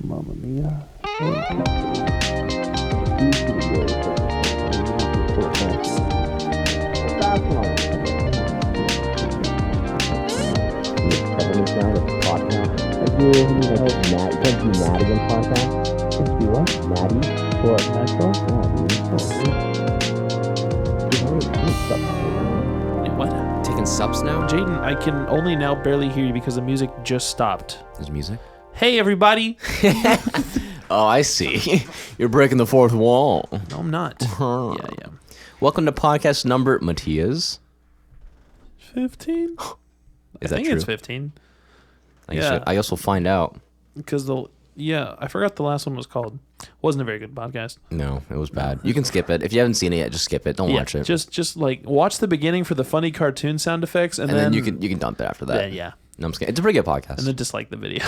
Mamma mia. What? Taking subs now? Jaden, I can only now barely hear you because the music just stopped. There's music? Hey, everybody. Oh, I see. You're breaking the fourth wall. No, I'm not. Yeah. Welcome to podcast number, Matthias. 15? Is I that think true? it's 15. I guess we'll find out. Because I forgot the last one was called. Wasn't a very good podcast. No, it was bad. You can skip it. If you haven't seen it yet, just skip it. Don't watch it. Just like watch the beginning for the funny cartoon sound effects, and then you can dump it after that. Then, yeah. No, I'm just kidding. It's a pretty good podcast. And then dislike the video.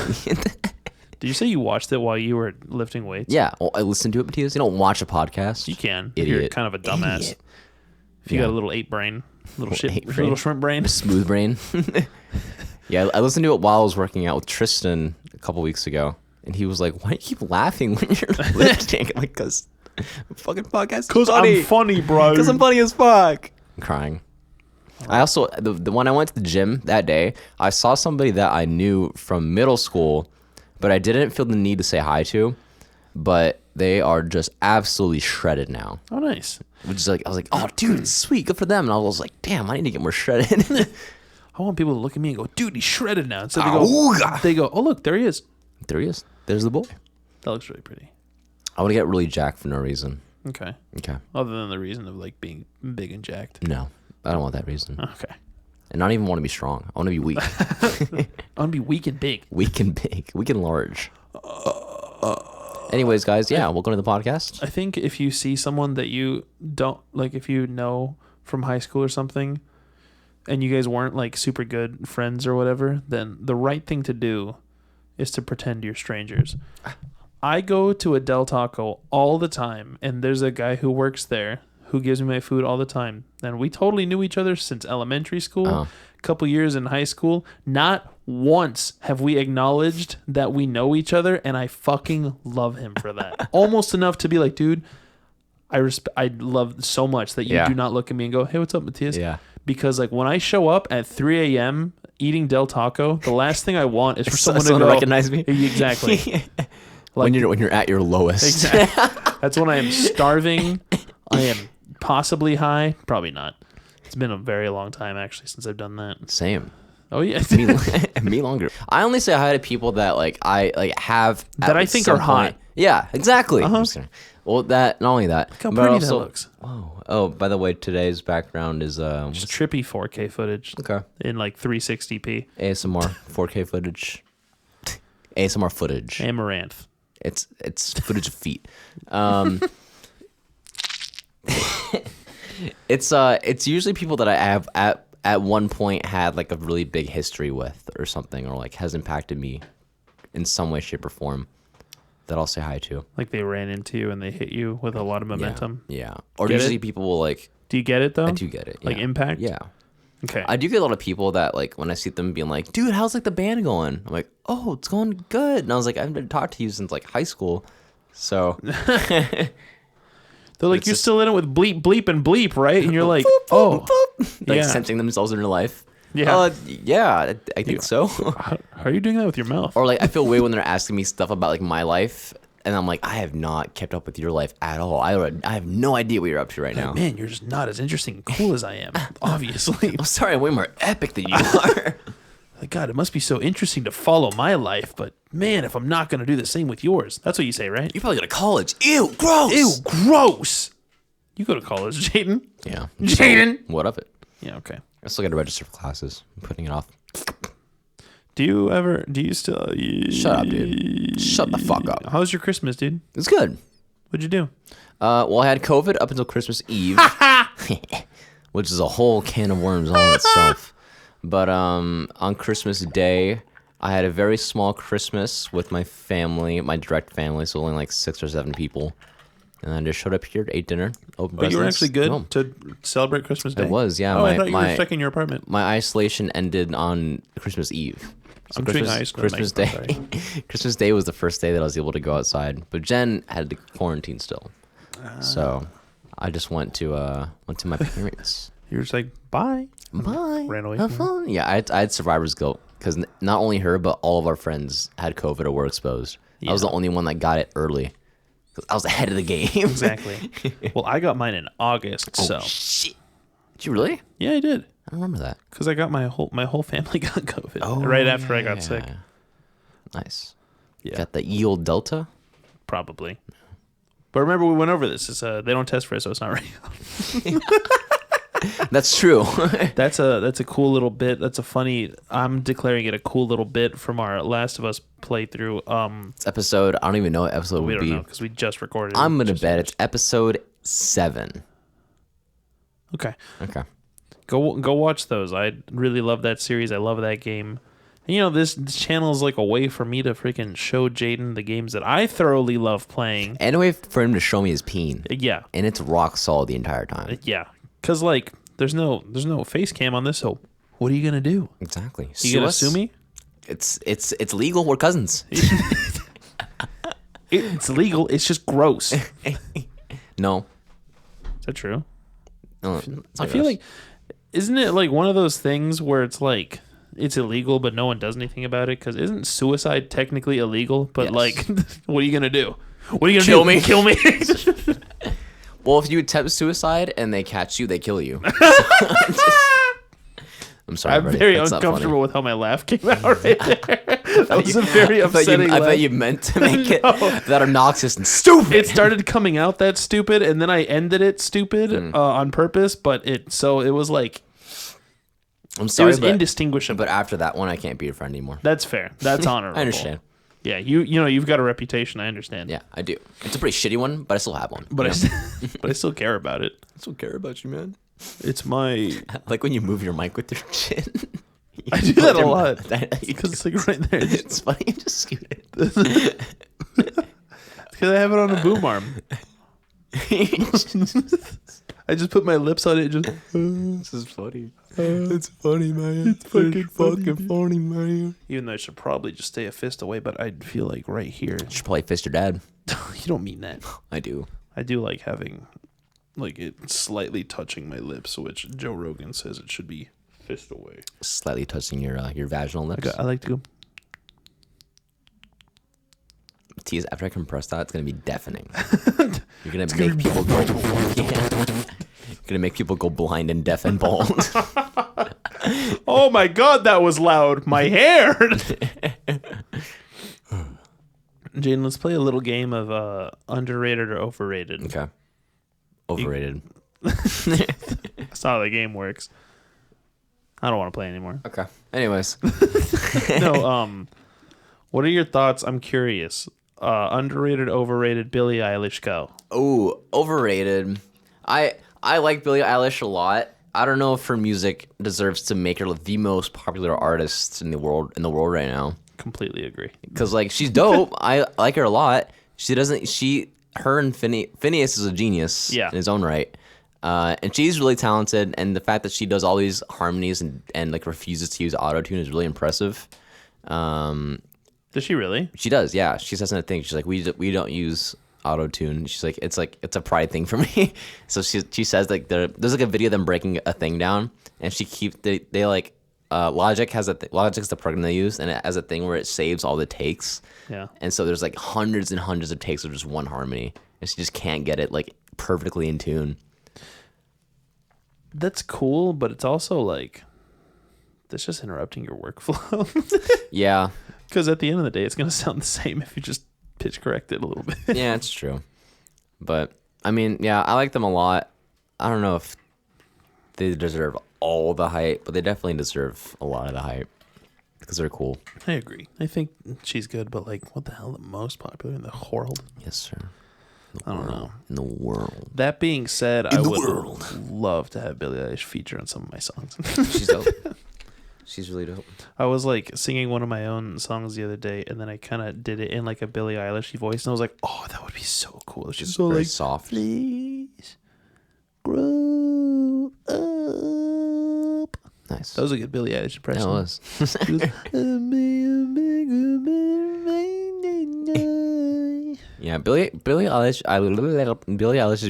Did you say you watched it while you were lifting weights? Yeah, well, I listened to it, Matthias. You don't watch a podcast. You can. Idiot. You're kind of a dumbass. Idiot. If you got a little ape brain, little shrimp brain. Smooth brain. Yeah, I listened to it while I was working out with Tristan a couple weeks ago, and he was like, "Why do you keep laughing when you're lifting?" I'm like, "Cause fucking podcast. Because I'm funny, bro. Because I'm funny as fuck." I'm crying. I also when I went to the gym that day, I saw somebody that I knew from middle school, but I didn't feel the need to say hi to. But they are just absolutely shredded now. Oh, nice. Which is like, I was like, "Oh, dude, it's sweet, good for them." And I was like, "Damn, I need to get more shredded." I want people to look at me and go, "Dude, he's shredded now." Instead they go, "Oh, look, there he is." There he is. There's the boy. That looks really pretty. I want to get really jacked for no reason. Okay. Okay. Other than the reason of like being big and jacked. No, I don't want that reason. Okay. And not even want to be strong. I want to be weak. I want to be weak and big. Weak and big. Weak and large. Anyways, guys, welcome to the podcast. I think if you see someone that you don't like, if you know from high school or something, and you guys weren't like super good friends or whatever, then the right thing to do is to pretend you're strangers. I go to a Del Taco all the time, and there's a guy who works there who gives me my food all the time. And we totally knew each other since elementary school, a couple years in high school. Not once have we acknowledged that we know each other, and I fucking love him for that. Almost enough to be like, dude, I love so much that you do not look at me and go, "Hey, what's up, Matthias?" Yeah. Because like when I show up at 3 a.m. eating Del Taco, the last thing I want is for someone to recognize me. Exactly. Like, when you're at your lowest. Exactly. That's when I am starving. I am possibly high. Probably not. It's been a very long time actually since I've done that. Same. Oh yeah. Me longer. I only say hi to people that like I like have that I think are hot. Yeah, exactly. I'm just kidding. Well, not only that. Look how but pretty also, that looks. Whoa. Oh, by the way, today's background is Just trippy 4K footage. Okay. In like 360p. ASMR 4K footage. ASMR footage. Amaranth. It's footage of feet. It's usually people that I have at one point had like a really big history with or something, or like has impacted me in some way, shape, or form that I'll say hi to. Like they ran into you and they hit you with a lot of momentum. Yeah. Or Get usually it? people will like. Do you get it though? I do get it. Like yeah. impact? Yeah. Okay. I do get a lot of people that like when I see them being like, "Dude, how's like the band going?" I'm like, "Oh, it's going good." And I was like, "I haven't talked to you since like high school." So they're like, "You're still in it with bleep, bleep, and bleep, right?" And you're like, boop, "Oh, boop. Like sensing themselves in their life. Yeah. Yeah, I think so. How are you doing that with your mouth?" Or like I feel weird when they're asking me stuff about like my life, and I'm like, I have not kept up with your life at all. I have no idea what you're up to right now. Man, you're just not as interesting and cool as I am. Obviously. I'm sorry, I'm way more epic than you are. Like, God, it must be so interesting to follow my life, but man, if I'm not going to do the same with yours. That's what you say, right? You probably go to college. Ew, gross. Ew, gross. You go to college, Jaden. Yeah. Jaden. What of it? Yeah, okay. I still got to register for classes. I'm putting it off. Do you still... Shut up, dude. Shut the fuck up. How was your Christmas, dude? It's good. What'd you do? Well, I had COVID up until Christmas Eve, which is a whole can of worms all in itself. But on Christmas Day, I had a very small Christmas with my family, my direct family, so only like 6 or 7 people. And I just showed up here, ate dinner, opened presents. You were actually good home. to celebrate Christmas Day? It was, yeah. Oh, I thought you were stuck in your apartment. My isolation ended on Christmas Eve. So I'm chewing ice cream. Christmas Day. Christmas Day was the first day that I was able to go outside, but Jen had to quarantine still. So I just went to my parents. You were just like, bye. Bye. Ran away Have from fun. Yeah, I had survivor's guilt because not only her but all of our friends had COVID or were exposed. I was the only one that got it early. 'Cause I was ahead of the game. Exactly. Well, I got mine in August, so. Shit. Did you really? Yeah, I did. I don't remember that. Because I got my whole family got COVID right after I got sick. Nice. Yeah. Got the ye old Delta? Probably. But remember, we went over this. It's they don't test for it, so it's not real. That's true. That's a cool little bit. That's a funny. I'm declaring it a cool little bit from our Last of Us playthrough. It's episode, I don't even know what episode We would don't be. know because we just recorded. I'm going to bet it's episode 7. Okay. Okay. Go watch those. I really love that series. I love that game. And, you know, this channel is like a way for me to freaking show Jaden the games that I thoroughly love playing. And a way for him to show me his peen. Yeah. And it's rock solid the entire time. Yeah. Because, like, there's no face cam on this, so what are you going to do? Exactly. You going to sue me? It's legal. We're cousins. It's legal. It's just gross. Is No. that true? No, it's not I feel gross. like, isn't it like one of those things where it's like, it's illegal, but no one does anything about it? Because isn't suicide technically illegal? But Yes. like, what are you going to do? What are you going to Kill do? me. Kill me? Well, if you attempt suicide and they catch you, they kill you. I'm sorry, I'm buddy. very That's not funny. uncomfortable with how my laugh came out right there. That was a very I thought upsetting I laugh. thought you meant to make it No. that obnoxious and stupid. It started coming out that stupid, and then I ended it stupid on purpose, but it was like, I'm it sorry, was but indistinguishable. But after that one, I can't be your friend anymore. That's fair. That's honorable. I understand. Yeah, you know, you've got a reputation. I understand. Yeah, I do. It's a pretty shitty one, but I still have one. But you know? but I still care about it. I still care about you, man. It's my. Like when you move your mic with your chin. I do that a lot Because because it's like right there. it's funny. You just scoot it. Because I have it on a boom arm. I just put my lips on it. And just This is funny. It's funny, man. It's fucking funny, man. even though I should probably just stay a fist away, but I feel like right here. You should probably fist your dad. You don't mean that. I do. I do like having, like, it slightly touching my lips, which Joe Rogan says it should be fist away. Slightly touching your vaginal lips. I like to go. Tease, after I compress that, it's gonna be deafening. You're gonna make people go. You're gonna make people go blind and deaf and bald. Oh my god, that was loud. My hair. Jaden, let's play a little game of underrated or overrated. Okay. Overrated. That's not how the game works. I don't want to play anymore. Okay. Anyways. No, what are your thoughts? I'm curious. Underrated, overrated, Billie Eilish, go. Oh, overrated. I like Billie Eilish a lot. I don't know if her music deserves to make her the most popular artist in the world right now. Completely agree. Because like she's dope. I like her a lot. Her and Phineas is a genius in his own right. And she's really talented, and the fact that she does all these harmonies and like refuses to use autotune is really impressive. Does she really? She does, yeah. She says in a thing, she's like, we don't use autotune. She's like, it's a pride thing for me. So she says like there's like a video of them breaking a thing down, and they like Logic Logic's the program they use, and it has a thing where it saves all the takes. Yeah. And so there's like hundreds and hundreds of takes of just one harmony, and she just can't get it like perfectly in tune. That's cool, but it's also like, that's just interrupting your workflow. Yeah. Because at the end of the day, it's going to sound the same if you just pitch correct it a little bit. Yeah, it's true. But, I mean, yeah, I like them a lot. I don't know if they deserve all the hype, but they definitely deserve a lot of the hype because they're cool. I agree. I think she's good, but like, what the hell? The most popular in the world? Yes, sir. I don't know. In the world. That being said, I the would world. love to have Billie Eilish feature on some of my songs. She's dope. She's really dope. I was like singing one of my own songs the other day, and then I kind of did it in like a Billie Eilish voice, and I was like, "Oh, that would be so cool." She's so Very like, soft. "Please grow up." Nice. That was a good Billie Eilish impression. Yeah, it was. She goes, "I made Yeah, Billie Eilish's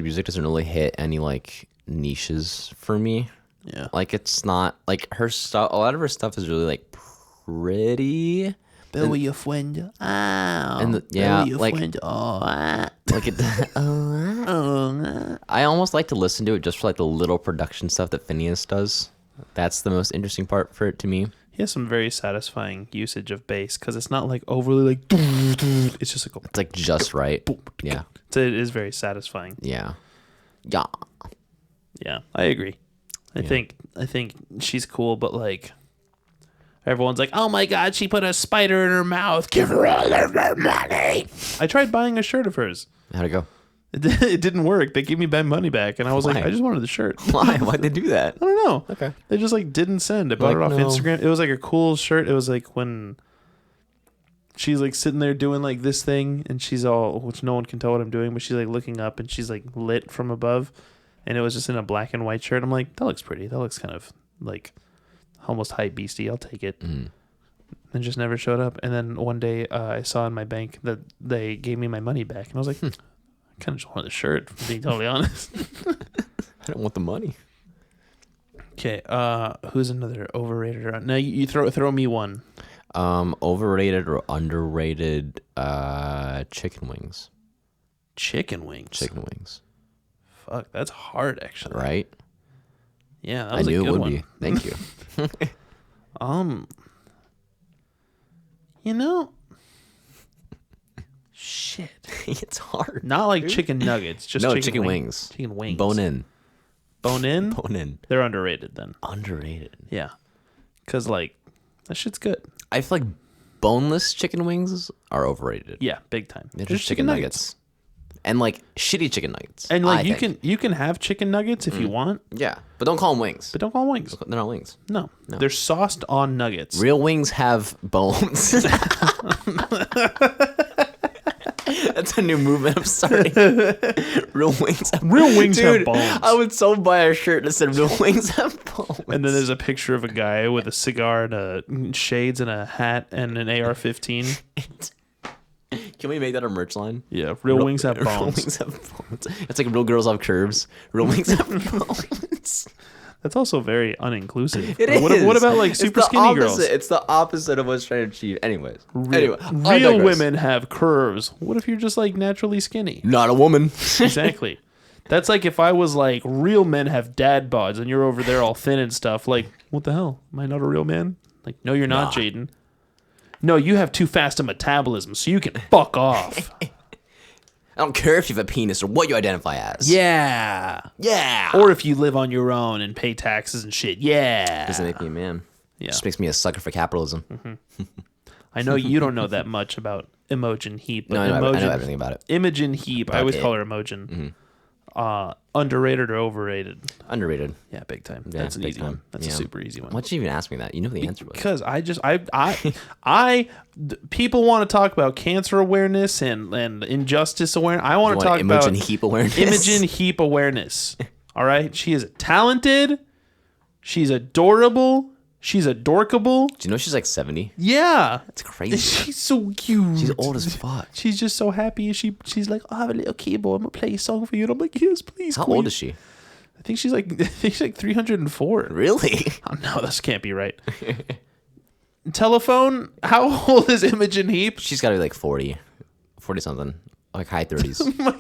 music doesn't really hit any like niches for me. Yeah. Like it's not like her stuff. A lot of her stuff is really like pretty. Bill, your friend. Oh. And yeah, like like it. I almost like to listen to it just for like the little production stuff that Phineas does. That's the most interesting part for it to me. He has some very satisfying usage of bass because it's not like overly like. It's just like it's like just right. Yeah, it is very satisfying. Yeah. Yeah, I agree. I think she's cool, but like everyone's like, "Oh my god, she put a spider in her mouth. Give her all of her money." I tried buying a shirt of hers. How'd it go? It didn't work. They gave me my money back, and I was Why? like, I just wanted the shirt. Why? Why'd they do that? I don't know. Okay. They just like didn't send. I bought it off Instagram. It was like a cool shirt. It was like when she's like sitting there doing like this thing, and she's all, which no one can tell what I'm doing, but she's like looking up, and she's like lit from above, and it was just in a black and white shirt. I'm like, that looks pretty. That looks kind of like almost hype beastie. I'll take it. And just never showed up. And then one day I saw in my bank that they gave me my money back, and I was like, I kind of just wanted the shirt, to be totally honest. I don't want the money. Okay, who's another overrated? Now you throw me one. Overrated or underrated chicken wings. Chicken wings. Chicken wings. Fuck, that's hard actually. Right? Yeah, that I was knew a good it would one. be. Thank you. You know, shit. It's hard. Not like chicken nuggets, just chicken wings. Chicken wings. Bone in. Bone in? Bone in. They're underrated then. Underrated. Yeah. Cuz like that shit's good. I feel like boneless chicken wings are overrated. Yeah, big time. They're just chicken nuggets. And like shitty chicken nuggets. And like you can have chicken nuggets if you want, Yeah, but don't call them wings. but don't call them wings. They're not wings. No. They're sauced on nuggets. Real wings have bones. That's a new movement I'm starting. Real wings have have bones. I would so buy a shirt that said real wings have bones. And then there's a picture of a guy with a cigar and shades and a hat and an AR-15. Can we make that a merch line? Yeah, real wings have bones. Real wings have bones. It's like real girls have curves. Real wings have bones. That's also very uninclusive. It is. What about like super skinny girls? It's the opposite of what's trying to achieve. Anyways. Real women have curves. What if you're just like naturally skinny? Not a woman. Exactly. That's like if I was like, real men have dad bods and you're over there all thin and stuff. Like, what the hell? Am I not a real man? Like, no, you're not, Jaden. No, you have too fast a metabolism, so you can fuck off. I don't care if you have a penis or what you identify as. Yeah. Yeah. Or if you live on your own and pay taxes and shit. Yeah. Doesn't make me a man. Yeah. Just makes me a sucker for capitalism. Mm-hmm. I know you don't know that much about Imogen Heap. But No, I know everything about it. Imogen Heap. I always call her Imogen. Mm-hmm. Underrated or overrated? Underrated. Yeah, big time. Yeah, That's an big easy time. one. That's a super easy one. Why'd you even ask me that? You know the answer was. Because people want to talk about cancer awareness and injustice awareness. I want to talk about Imogen Heap awareness. Imogen Heap awareness. All right, she is talented. She's adorable. She's adorkable. Do you know she's like 70? Yeah, That's crazy. she's so cute. She's old as fuck. She's just so happy. She's like, I have a little keyboard. I'm gonna play a song for you. And I'm like, yes, please. How queen. old is she? I think she's like 304. Really? Oh, no, this can't be right. Telephone? How old is Imogen Heap? She's got to be like 40 something, like high 30s. My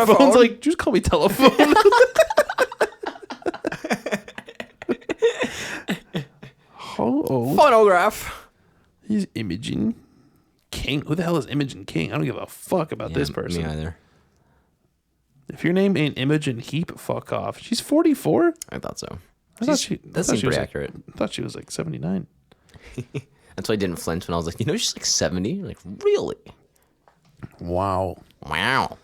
phone's like, just call me telephone. How old? Phonograph. He's Imogen King. Who the hell is Imogen King? I don't give a fuck about this person. Me either. If your name ain't Imogen Heap, fuck off. She's 44? I thought so. That seems pretty accurate. I thought she was like 79. That's why I didn't flinch when I was like, she's like 70. Like, really? Wow. Wow.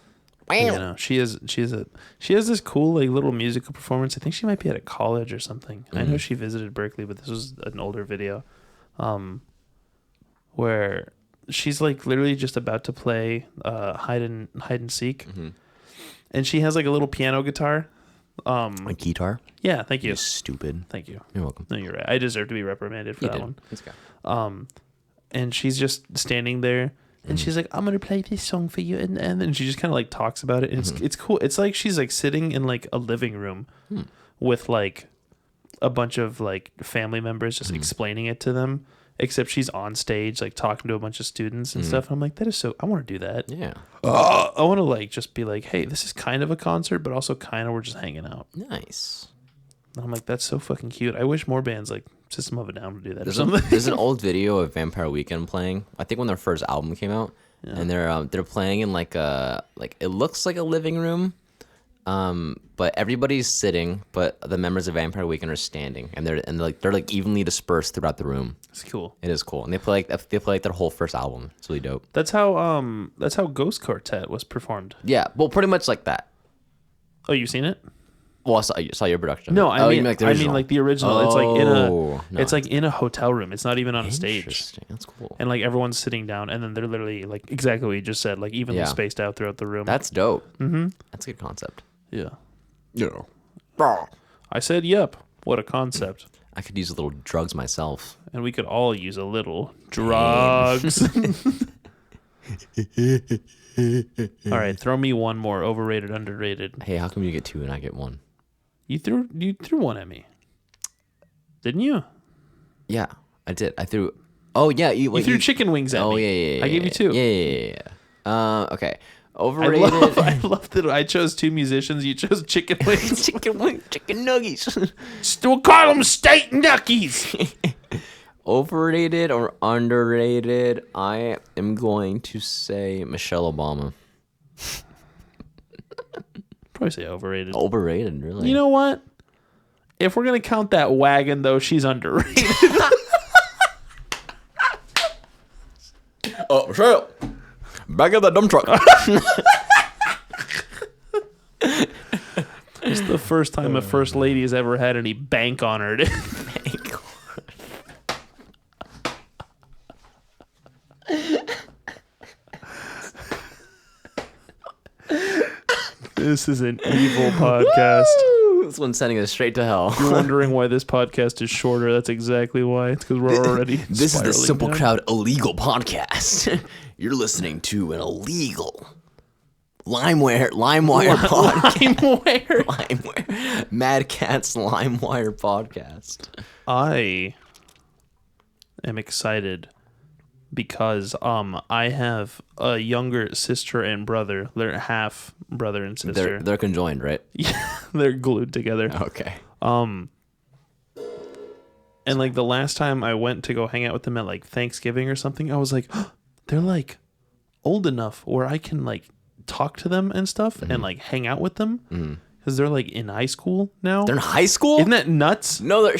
You know, she has this cool like little musical performance. I think she might be at a college or something. I know she visited Berkeley, but this was an older video, where she's like literally just about to play hide and seek, and she has like a little piano guitar. A guitar? Yeah, thank you. You stupid. Thank you. You're welcome. No, you're right. I deserve to be reprimanded for that one. Let's go. and she's just standing there. And she's like, I'm gonna play this song for you, and then she just kind of like talks about it, and it's cool. It's like she's like sitting in like a living room with like a bunch of like family members just explaining it to them. Except she's on stage like talking to a bunch of students and stuff. And I'm like, that is so. I want to do that. Yeah. I want to like just be like, hey, this is kind of a concert, but also kind of we're just hanging out. Nice. And I'm like, that's so fucking cute. I wish more bands like System of a Down would do that. There's an old video of Vampire Weekend playing. I think when their first album came out, and they're playing in like it looks like a living room, but everybody's sitting, but the members of Vampire Weekend are standing, and they're like evenly dispersed throughout the room. It's cool. It is cool, and they play like their whole first album. It's really dope. That's how Ghost Quartet was performed. Yeah, well, pretty much like that. Oh, you seen it? Well, I saw your production. No, I mean like the I original. mean like the original. It's like No. it's like in a hotel room. It's not even on a stage. Interesting. That's cool. And like everyone's sitting down, and then they're literally like exactly what you just said, like evenly spaced out throughout the room. That's dope. Mm-hmm. That's a good concept. Yeah. Yeah. I said, yep. What a concept. I could use a little drugs myself. And we could all use a little drugs. All right, throw me one more. Overrated, underrated. Hey, how come you get 2 and I get 1? You threw one at me, didn't you? Yeah, I did. I threw. Oh yeah, You threw chicken wings at me. Oh yeah. I gave you 2. Yeah. Okay. Overrated. I love that I chose 2 musicians. You chose chicken wings. chicken nuggies. Still call them steak nuggets. Overrated or underrated? I am going to say Michelle Obama. Probably say overrated. Overrated, really. You know what? If we're gonna count that wagon, though, she's underrated. Oh, Michelle, back in the dump truck. It's the first time a first lady has ever had any bank on her. This is an evil podcast. This one's sending us straight to hell. You're wondering why this podcast is shorter. That's exactly why. It's because we're already This is the spiraling Simple down. Crowd illegal podcast. You're listening to an illegal LimeWire podcast. LimeWire. Mad Cat's LimeWire podcast. I am excited because I have a younger sister and brother. They're half brother and sister. They're conjoined, right? Yeah, they're glued together. Okay. And like the last time I went to go hang out with them at like Thanksgiving or something, I was like, oh, they're like old enough where I can like talk to them and stuff and like hang out with them because they're like in high school now. They're in high school? Isn't that nuts? No, they're...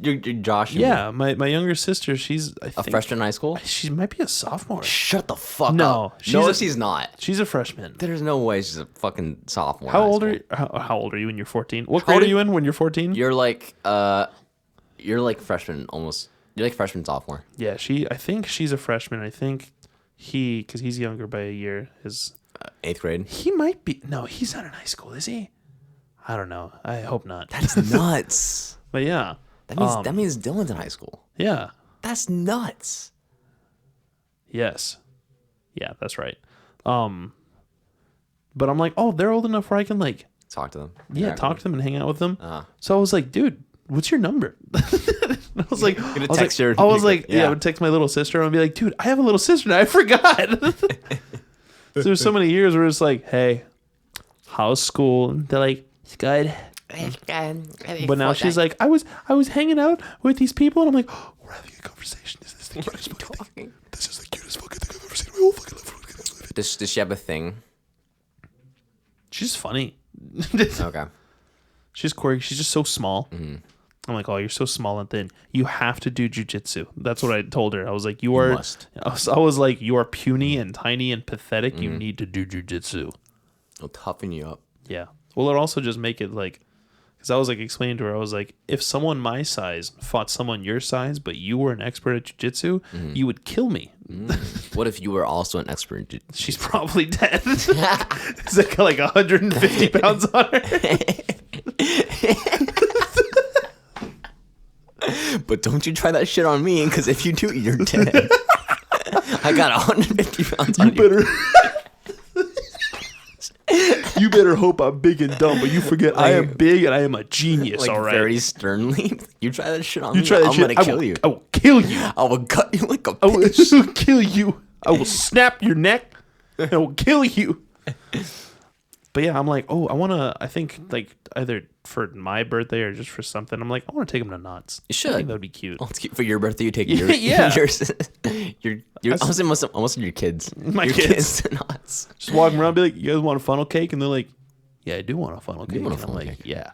You're Josh. Yeah, my younger sister, she's I think, a freshman in high school? She might be a sophomore. Shut the fuck No, up. she's She's not. She's a freshman. There's no way she's a fucking sophomore. How in high old school. are you? How old are you when you're 14? What grade are you in when you're 14? You're like freshman almost. You're like freshman sophomore. Yeah, I think she's a freshman. I think because he's younger by a year, is 8th grade. he might be. No, he's not in high school, is he? I don't know. I hope not. That's nuts. But yeah, That means Dylan's in high school. yeah, That's nuts. yes, yeah, that's right. But I'm like, oh, they're old enough where I can like, Talk to them. talk to them and hang out with them. Uh-huh. So I was like, dude, what's your number? I was like, Gonna I was text like, her. I was like, Yeah. I would text my little sister and I'd be like, dude, I have a little sister now. I forgot. There's so many years where it's like, hey, how's school? And they're like, it's good. But now she's like, I was hanging out with these people, and I'm like, oh, we're having a conversation. Is this the cutest fucking thing? This is the cutest fucking thing I've ever seen in my whole fucking life. Does she have a thing? She's funny. Okay. She's quirky. She's just so small. Mm-hmm. I'm like, oh, you're so small and thin. You have to do jujitsu. That's what I told her. I was like, you are. Must. I was like, you are puny and tiny and pathetic. You need to do jujitsu. It'll toughen you up. Yeah. Well, it also just make it like, because I was like explaining to her, I was like, if someone my size fought someone your size, but you were an expert at jiu-jitsu, you would kill me. What if you were also an expert in jiu-jitsu? She's probably dead. Is that like 150 pounds on her? But don't you try that shit on me, because if you do, you're dead. I got 150 pounds on you. You better hope I'm big and dumb, but you forget I am big and I am a genius, Like, all right? very sternly. You try that shit on You me, try that I'm shit, gonna kill you. I will kill you. I will cut you like a I will fish. kill you. I will snap your neck and I will kill you. But yeah, I'm like, I think like either for my birthday or just for something, I'm like, I want to take him to Knott's. You should. I think that would be cute. Oh, it's cute. For your birthday, you take yours. Yeah. You're almost your kids. My your kids. Knott's. Just walk around and be like, you guys want a funnel cake? And they're like, yeah, I do want a funnel cake. want a And I'm funnel like, cake. yeah,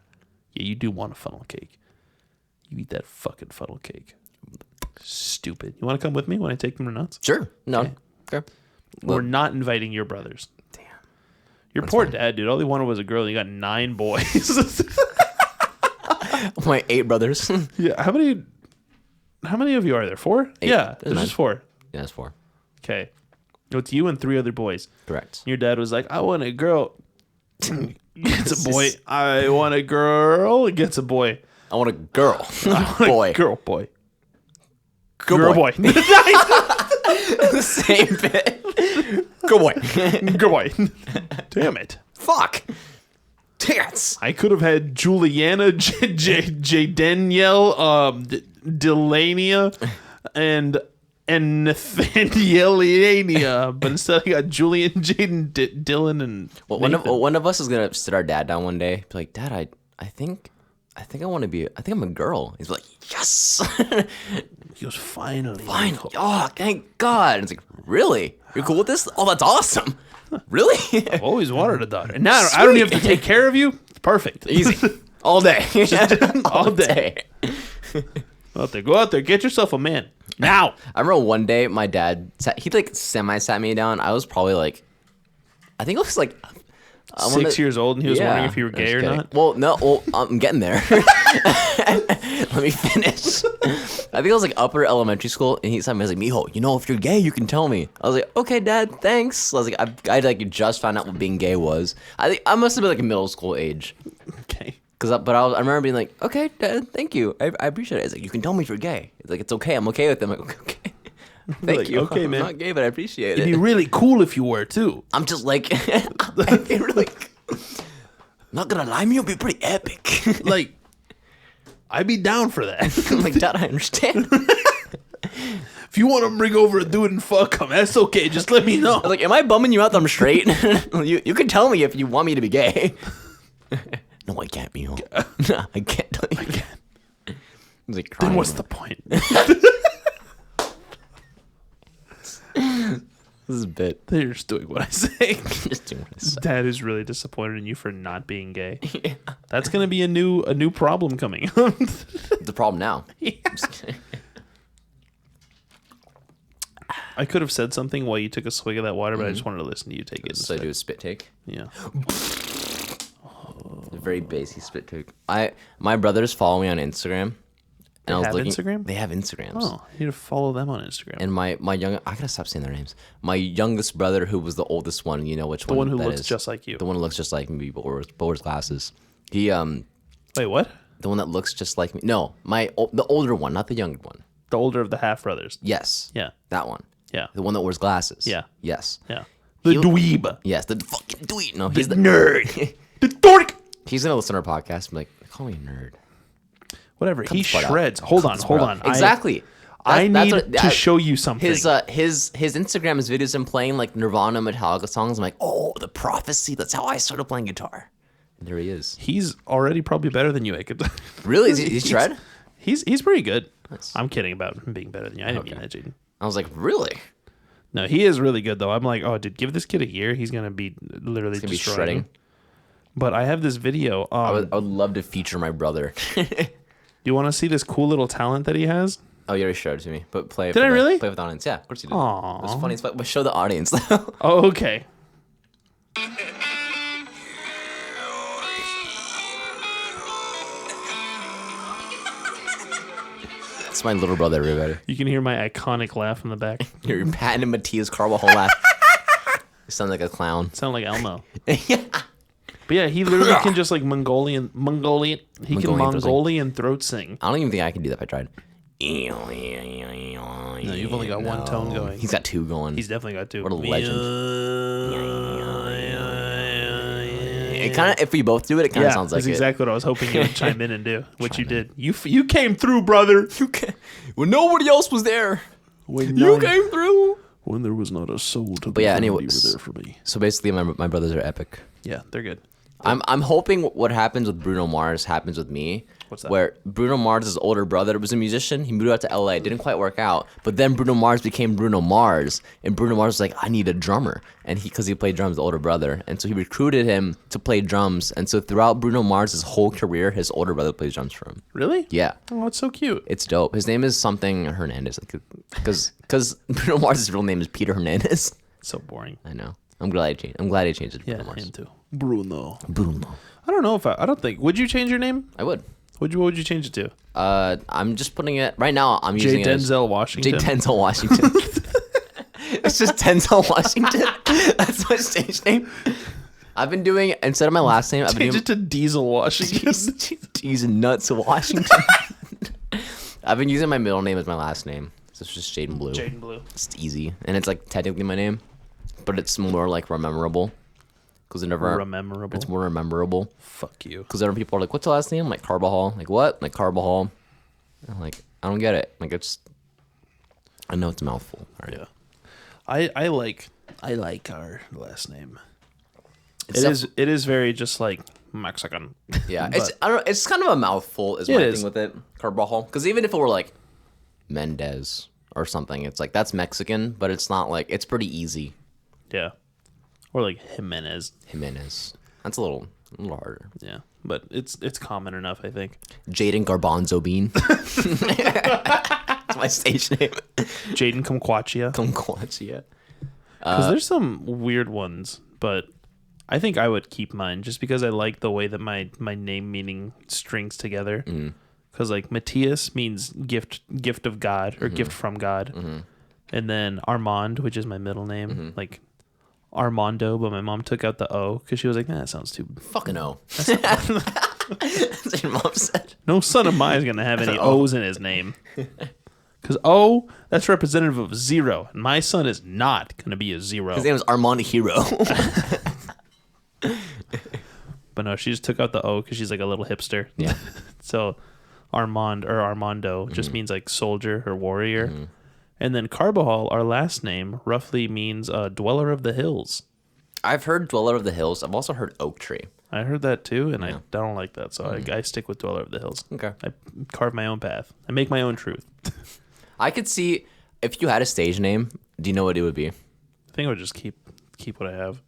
you do want a funnel cake. You eat that fucking funnel cake. Stupid. You want to come with me when I take them to Knott's? Sure. No. Okay. We're not inviting your brothers. Damn. Your poor dad, dude. All he wanted was a girl. And you got 9 boys. My 8 brothers. Yeah. How many of you are there? 4? 8. Yeah. There's There's just 4. Yeah, that's 4. Okay. It's you and 3 other boys. Correct. Your dad was like, I want a girl. Gets a boy. I want a girl. Gets a boy. I want a girl. Boy. Girl boy. Girl boy. The same bit. Girl boy. Girl boy. Damn it. Fuck. Dance. I could have had Juliana, J. Danielle, Delania, and Nathanielania, but instead I got Julian, Jaden, Dylan, and Well, one of us is gonna sit our dad down one day. Be like, Dad, I think I'm a girl. He's like, yes. He goes, finally. Fine. Oh, thank God. And it's like, really? You're cool with this? Oh, that's awesome. Really? I've always wanted a daughter. And now I don't even have to take care of you. It's perfect. Easy. All day. All day. Go out there. Get yourself a man. Now. I remember one day my dad he like sat me down. I was probably like, I think it was like 6 years old, and he was wondering if you were gay or not. Well, no. Well, I'm getting there. Let me finish. I think I was like upper elementary school, and he was like, "Mijo, if you're gay, you can tell me." I was like, "Okay, Dad, thanks." I was like, I like just found out what being gay was. I think I must have been like a middle school age. Okay. I remember being like, "Okay, Dad, thank you. I appreciate it." It's like, "You can tell me if you're gay." It's like, "It's okay. I'm okay with them." I'm like, "Okay." Thank Like, you. okay, man. I'm not gay, but I appreciate It'd it. be really cool if you were, too. I'm just like, I'd be really, not gonna lie, me, it'll be pretty epic. Like, I'd be down for that. I'm like, Dad, I understand. If you want to bring over a dude and fuck him, that's okay. Just let me know. I was like, am I bumming you out that I'm straight? you can tell me if you want me to be gay. No, I can't be. No, I can't tell you. I can't. I was like, crying. Then what's the point? This is a bit. They're just doing what I say. Just doing what I say. Dad is really disappointed in you for not being gay. Yeah. That's gonna be a new problem coming. The problem now. Yeah. I could have said something while you took a swig of that water, but I just wanted to listen to you take it. So I do a spit take. Yeah. A very basic spit take. My brothers follow me on Instagram. They have Instagram? They have Instagrams. Oh, you need to follow them on Instagram. And my young, I gotta stop saying their names. My youngest brother, who was the oldest one, you know which one? The one who that looks is. just like you. The one who looks just like me, but wears glasses. He Wait, what? The one that looks just like me. No, the older one, not the younger one. The older of the half brothers. Yes. Yeah. That one. Yeah. The one that wears glasses. Yeah. Yes. Yeah. The dweeb. Yes, the fucking dweeb. No, The he's the nerd. The dork. He's gonna listen to our podcast and be like, call me a nerd. Whatever. He this part out. shreds. Hold on. Exactly. I need to show you something. His Instagram is videos him playing like Nirvana, Metallica songs. I'm like, oh, the prophecy. That's how I started playing guitar. And there he is. He's already probably better than you. I could. Really? He's shred? He's pretty good. Nice. I'm kidding about him being better than you. I didn't mean that, Jaden. I was like, really? No, he is really good though. I'm like, oh, dude, give this kid a year. He's gonna be literally He's gonna be destroying shredding. him. But I have this video. I would love to feature my brother. You want to see this cool little talent that he has? Oh, you already showed it to me. But play it. Did I really? Play with the audience. Yeah, of course you did. Aww. It was funny as fuck. But show the audience. Oh, okay. It's my little brother, everybody. You can hear my iconic laugh in the back. You're patting Matthias Carvajal laugh. You sound like a clown. Sound like Elmo. Yeah. But yeah, he literally can just like Mongolian. He can Mongolian throat sing. Mongolian throat sing. I don't even think I could do that if I tried. No, you've only got one tone going. He's got two going. He's definitely got two. What a legend. It kind of, if we both do it, it kind of sounds like that's it. exactly what I was hoping you would chime in and do. Which you did. You came through, brother. When nobody else was there, When you came through. When there was not a soul to But yeah, you anyways. were there for me. So basically, my brothers are epic. Yeah, they're good. I'm hoping what happens with Bruno Mars happens with me. What's that? Where Bruno Mars' older brother was a musician. He moved out to LA. It didn't quite work out. But then Bruno Mars became Bruno Mars. And Bruno Mars was like, I need a drummer. And because he played drums, the older brother. And so he recruited him to play drums. And so throughout Bruno Mars' whole career, his older brother plays drums for him. Really? Yeah. Oh, it's so cute. It's dope. His name is something Hernandez. Because Bruno Mars' real name is Peter Hernandez. So boring. I know. I'm glad I changed it to Yeah, Bruno Mars. him too. Bruno. Bruno. I don't know if I don't think. Would you change your name? I would. What would you change it to? I'm just putting it right now. I'm J. using it as Denzel Washington. J. Denzel Washington. It's just Denzel Washington. That's my stage name. I've been doing instead of my last name. I've been Change it to Diesel Washington. He's nuts Washington. I've been using my middle name as my last name. So it's just Jaden Blue. Jaden Blue. It's easy, and it's like technically my name, but it's more like rememberable. Because it never Rememberable. It's more rememberable. Fuck you. Because other people are like, "What's your last name?" I'm like Carbajal. Like what? Like Carbajal. I'm like, I don't get it. Like it's. I know it's a mouthful. All right. Yeah. I like our last name. It's It is very just like Mexican. Yeah, But- I don't know. It's kind of a mouthful. Is It my is. thing with it. Carbajal. Because even if it were like Mendez or something, it's like that's Mexican, but it's not like it's pretty easy. Yeah. Or like Jimenez. Jimenez. That's a little harder. Yeah. But it's common enough, I think. Jaden Garbanzo Bean. That's my stage name. Jaden Kumquatchia. Kumquatchia. Because there's some weird ones, but I think I would keep mine just because I like the way that my name meaning strings together. Because like Matthias means gift of God or gift from God, and then Armand, which is my middle name, like Armando, but my mom took out the O because she was like, "Nah, that sounds too." Fucking no. That's what your mom said. No son of mine is gonna have any O's in his name. Because O, that's representative of zero, and my son is not gonna be a zero. His name is Armand Hero. But no, she just took out the O because she's like a little hipster. Yeah. So Armand or Armando just means like soldier or warrior. And then Carbajal, our last name, roughly means dweller of the hills. I've heard Dweller of the Hills. I've also heard Oak Tree. I heard that too, and I don't like that. So I stick with dweller of the hills. Okay. I carve my own path. I make my own truth. I could see if you had a stage name. Do you know what it would be? I think I would just keep what I have.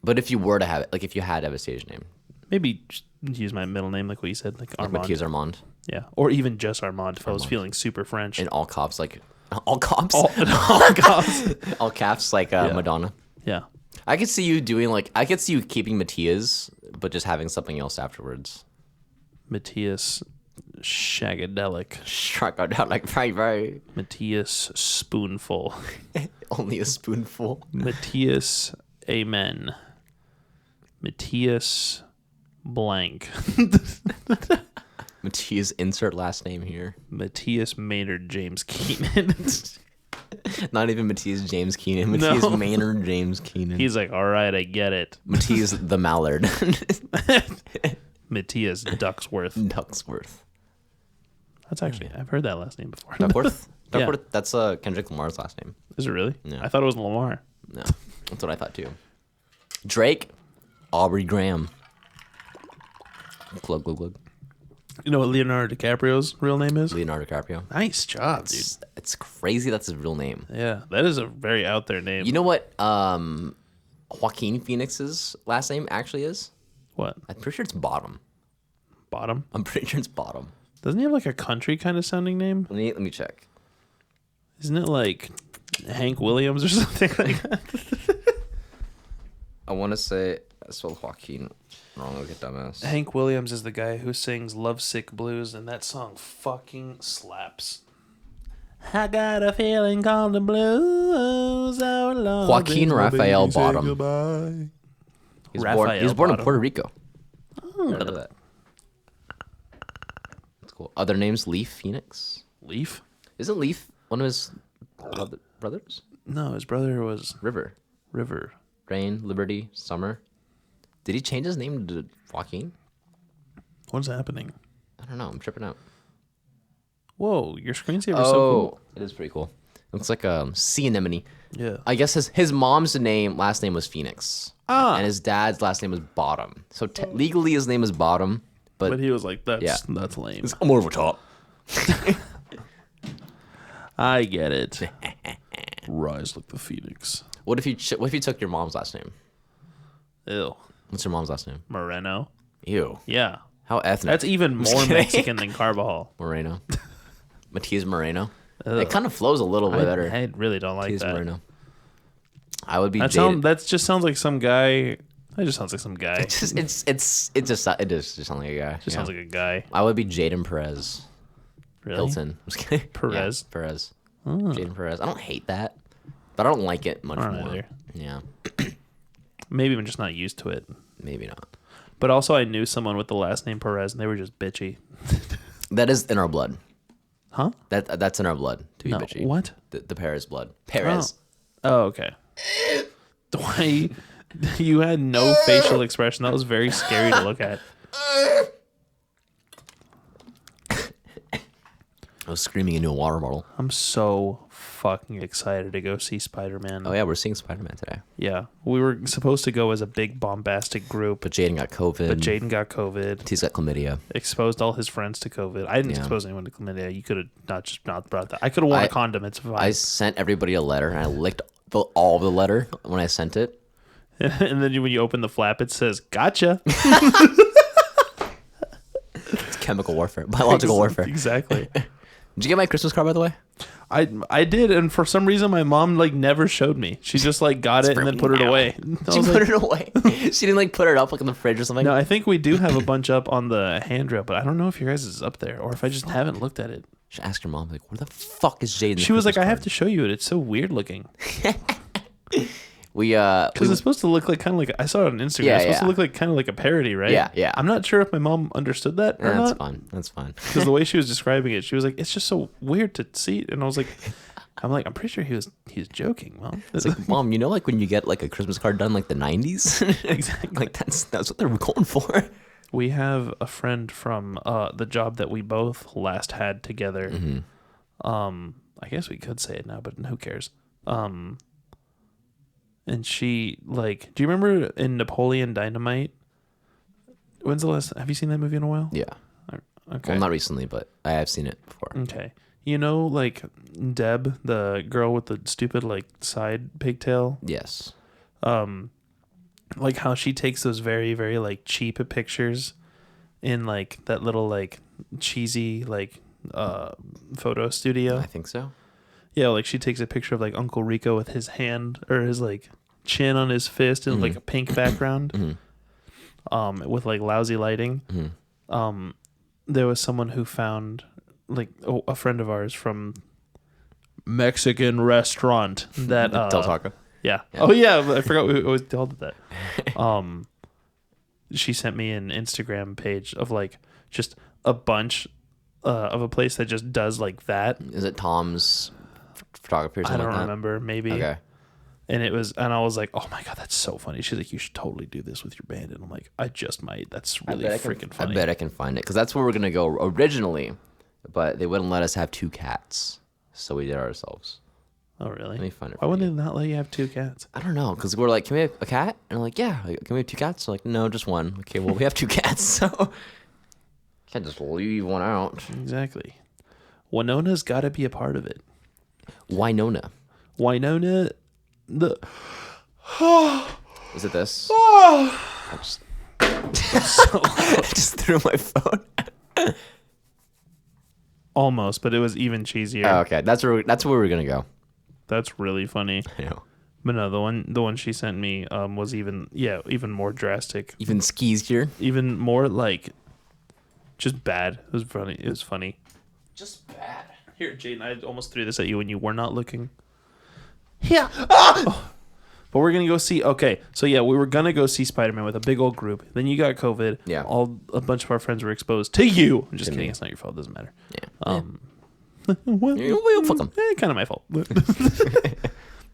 But if you were to have it, like if you had to have a stage name, Maybe just use my middle name, like what you said, like like Armand. Matthias Armand, Yeah, or even just Armand if I was feeling super French. in all caps, like all caps, all caps. all caps, like Madonna. Yeah. I could see you doing like I could see you keeping Matthias, but just having something else afterwards. Matthias Shagadelic. Struck out down like right. Matthias Spoonful. Only a spoonful. Matthias Amen. Matthias Blank. Matthias insert last name here. Matthias Maynard James Keenan. Not even Matthias James Keenan. Matthias No. Maynard James Keenan. He's like, all right, I get it. Matthias the Mallard. Matthias Ducksworth. Ducksworth. That's actually, I've heard that last name before. Duckworth? Yeah. Duckworth? That's Kendrick Lamar's last name. Is it really? Yeah. I thought it was Lamar. No. That's what I thought too. Drake, Aubrey Graham. Glug, glug, glug. You know what Leonardo DiCaprio's real name is? Leonardo DiCaprio. Nice job, dude. It's crazy that's his real name. Yeah, that is a very out there name. You know what Joaquin Phoenix's last name actually is? What? I'm pretty sure it's Bottom. Bottom? I'm pretty sure it's Bottom. Doesn't he have like a country kind of sounding name? Let me check. Isn't it like Hank Williams or something like that? I want to say I spelled Joaquin wrong. Look at dumbass. Hank Williams is the guy who sings Lovesick Blues, and that song fucking slaps. I got a feeling called the blues. Oh, Lord, Joaquin baby, Raphael say Bottom. goodbye. He was Raphael born in Bottom. Puerto Rico. Oh. Heard of that. That's cool. Other names: Leaf Phoenix. Leaf? Isn't Leaf one of his brothers? No, his brother was River. River. Rain, Liberty, Summer. Did he change his name to Joaquin? What's happening? I don't know. I'm tripping out. Whoa, your screensaver's so cool. It is pretty cool. Looks like a sea anemone. Yeah. I guess his mom's last name was Phoenix. And his dad's last name was Bottom. So legally his name is Bottom, But he was like, that's lame. I'm more of a top. I get it. Rise like the phoenix. What if you took your mom's last name? Ew. What's your mom's last name? Moreno. Ew. Yeah. How ethnic. That's even more Mexican than Carbajal. Moreno. Matias Moreno. It kind of flows a little bit better. I really don't like Matias that. Moreno. I would be That just sounds like some guy. That just sounds like some guy. It just sound like a guy. Just sounds like a guy. I would be Jaden Perez. Really? Hilton. I'm just kidding. Perez? Yeah, Perez. Jaden Perez. I don't hate that, but I don't like it much more. Either. Yeah. Maybe I'm just not used to it. Maybe not. But also, I knew someone with the last name Perez, and they were just bitchy. That is in our blood. Huh? That's in our blood to be No, bitchy. what? The Perez blood. Perez. Oh, okay. Why? You had no facial expression. That was very scary to look at. I was screaming into a water bottle. I'm so fucking excited to go see Spider-Man. Oh yeah, we're seeing Spider-Man today. Yeah. We were supposed to go as a big bombastic group. But Jaden got COVID. But Jaden got COVID. He's got chlamydia. Exposed all his friends to COVID. I didn't expose anyone to chlamydia. You could have not brought that. I could have worn a condom. It's fine. I sent everybody a letter, and I licked all the letter when I sent it. And then when you open the flap, it says, "Gotcha." It's chemical warfare, biological warfare. Exactly. Did you get my Christmas card, by the way? I did, and for some reason my mom never showed me. She just got it and then put it away. She put it away. She didn't put it up in the fridge or something. No, I think we do have a bunch up on the handrail, but I don't know if your guys is up there or if I just haven't looked at it. Should ask your mom, where the fuck is Jaden? She was like, I have to show you it. It's so weird looking. Because it's supposed to look kind of like, I saw it on Instagram. Yeah, it's supposed to look kind of like a parody, right? Yeah. I'm not sure if my mom understood that or not. That's fine. Because the way she was describing it, she was like, it's just so weird to see. And I was like, I'm pretty sure he was joking, Mom. It's like, Mom, when you get a Christmas card done the 90s? Exactly. That's what they're going for. We have a friend from the job that we both last had together. Mm-hmm. I guess we could say it now, but who cares? And she do you remember in Napoleon Dynamite? When's the last? Have you seen that movie in a while? Yeah. Okay. Well, not recently, but I have seen it before. Okay. You know, Deb, the girl with the stupid side pigtail. Yes. How she takes those very very cheap pictures in that little cheesy photo studio. I think so. Yeah, she takes a picture of Uncle Rico with his hand or his chin on his fist and a pink background, with lousy lighting. Mm-hmm. There was someone who found a friend of ours from Mexican restaurant that Del Taco. Yeah. Oh yeah, I forgot we always called it that. She sent me an Instagram page of just a bunch of a place that just does that. Is it Tom's photography or something? I don't remember. Maybe. Okay. And I was like, oh my God, that's so funny. She's like, you should totally do this with your band. And I'm like, I just might. That's really freaking funny. I bet I can find it because that's where we're going to go originally, but they wouldn't let us have 2 cats. So we did it ourselves. Oh, really? Let me find it. Why wouldn't they not let you have 2 cats? I don't know. Because we're like, can we have a cat? And I'm like, yeah. Can we have 2 cats? They're like, no, just one. Okay, well, we have 2 cats. So can't just leave one out. Exactly. Winona's got to be a part of it. Winona. Is it this? I just threw my phone. Almost, but it was even cheesier. Oh, okay, that's where we're gonna go. That's really funny. I know. But no, the one she sent me was even more drastic. Even skeezier. Even more just bad. It was funny. Just bad. Here, Jaden, I almost threw this at you when you were not looking. Yeah. Oh. But we're going to go see... Okay, so yeah, we were going to go see Spider-Man with a big old group. Then you got COVID. Yeah. A bunch of our friends were exposed to you. I'm just kidding. It's not your fault. It doesn't matter. Yeah. Well, fuck 'em. Kind of my fault.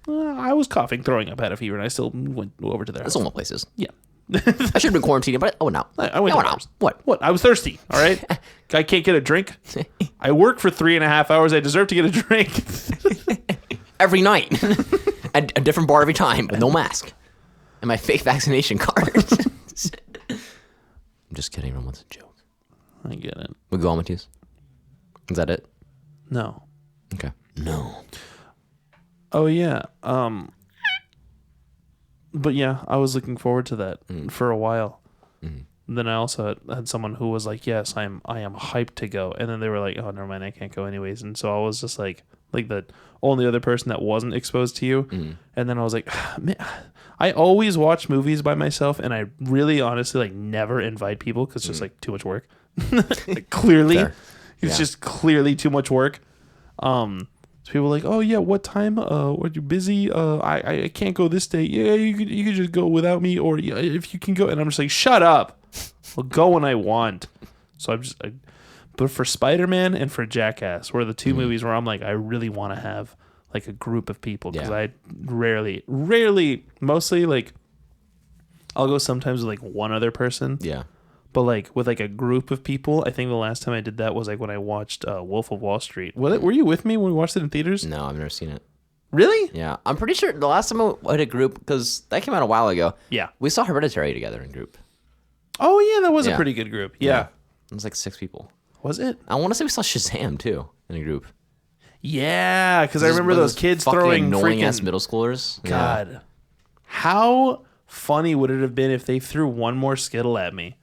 I was coughing, throwing up, had a fever, and I still went over to their That's house. all my places. Yeah. I should have been quarantining, but I went out. I went to out. theirs. What? I was thirsty, all right? I can't get a drink. I work for 3.5 hours. I deserve to get a drink. Every night. A different bar every time with no mask. And my fake vaccination card. I'm just kidding. Everyone, it's a joke. I get it. We go on with these? Is that it? No. Okay. No. Oh, yeah. But yeah, I was looking forward to that for a while. Then I also had someone who was like, "Yes, I am hyped to go," and then they were like, "Oh, never mind, I can't go anyways." And so I was just like the only other person that wasn't exposed to you. And then I was like, man, I always watch movies by myself, and I really, honestly, like never invite people because it's just like too much work. Like, clearly, it's just clearly too much work. So people were like, "Oh yeah, what time? Are you busy? I can't go this day. Yeah, you could just go without me, or yeah, if you can go." And I'm just like, "Shut up! I'll go when I want." So but for Spider-Man and for Jackass were the two movies where I'm like, I really want to have like a group of people because I rarely, mostly like I'll go sometimes with like one other person. Yeah. But like with like a group of people, I think the last time I did that was like when I watched Wolf of Wall Street. Were you with me when we watched it in theaters? No, I've never seen it. Really? Yeah. I'm pretty sure the last time I had a group, because that came out a while ago. Yeah. We saw Hereditary together in group. Oh yeah, that was a Yeah. pretty good group. Yeah. It was like 6 people. Was it? I want to say we saw Shazam too in a group. Yeah, because I remember those kids fucking throwing annoying freaking ass middle schoolers. God. How funny would it have been if they threw one more Skittle at me?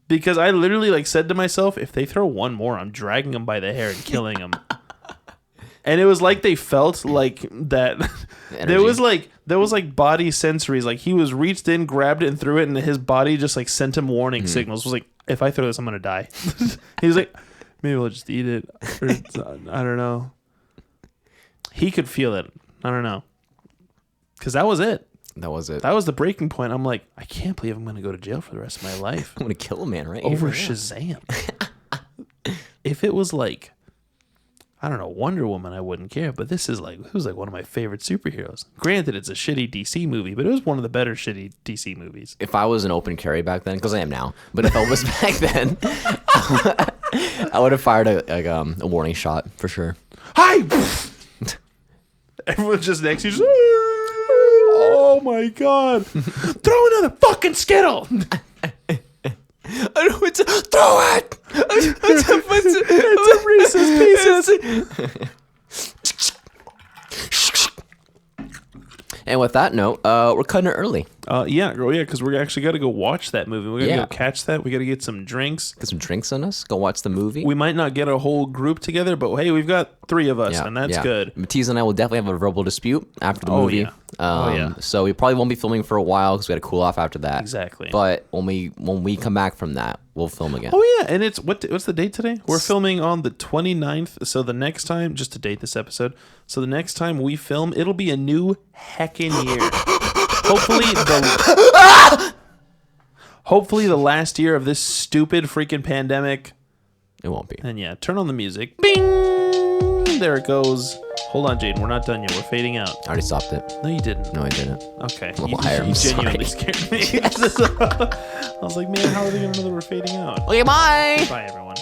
Because I literally like said to myself, if they throw one more, I'm dragging them by the hair and killing them. And it was like they felt like that. There was like body sensories. Like he was reached in, grabbed it, and threw it, and his body just like sent him warning signals. It was like, if I throw this, I'm gonna die. He was like, maybe I'll just eat it. Or, I don't know. He could feel it. I don't know. Because that was it. That was it. That was the breaking point. I'm like, I can't believe I'm gonna go to jail for the rest of my life I'm going to kill a man right over here. Shazam. If it was like, I don't know, Wonder Woman, I wouldn't care. But it was like one of my favorite superheroes. Granted, it's a shitty DC movie, but it was one of the better shitty DC movies. If I was an open carry back then, because I am now, but if I was back then, I would have fired a warning shot for sure. Hi! Everyone's just next to you. Just, oh my god! Throw another fucking Skittle! I don't want to throw it. It's a Reese's Pieces. And with that note, we're cutting it early. Yeah, because we actually got to go watch that movie. We got to Yeah. go catch that. We got to get some drinks. Get some drinks on us. Go watch the movie. We might not get a whole group together, but hey, we've got 3 of us, and that's good. Matisse and I will definitely have a verbal dispute after the Oh, movie. yeah. Oh, yeah. So we probably won't be filming for a while because we had to cool off after that. Exactly. But when we come back from that, we'll film again. Oh yeah, and it's what's the date today? We're filming on the 29th. So the next time, just to date this episode, so the next time we film, it'll be a new heckin' year. Hopefully the last year of this stupid freaking pandemic. It won't be. And yeah, turn on the music. Bing! There it goes. Hold on, Jaden. We're not done yet. We're fading out. I already stopped it. No, you didn't. No, I didn't. Okay. A little higher, You I'm genuinely sorry. scared me. I was like, man, how are they going to know that we're fading out? Okay, bye. Bye, everyone.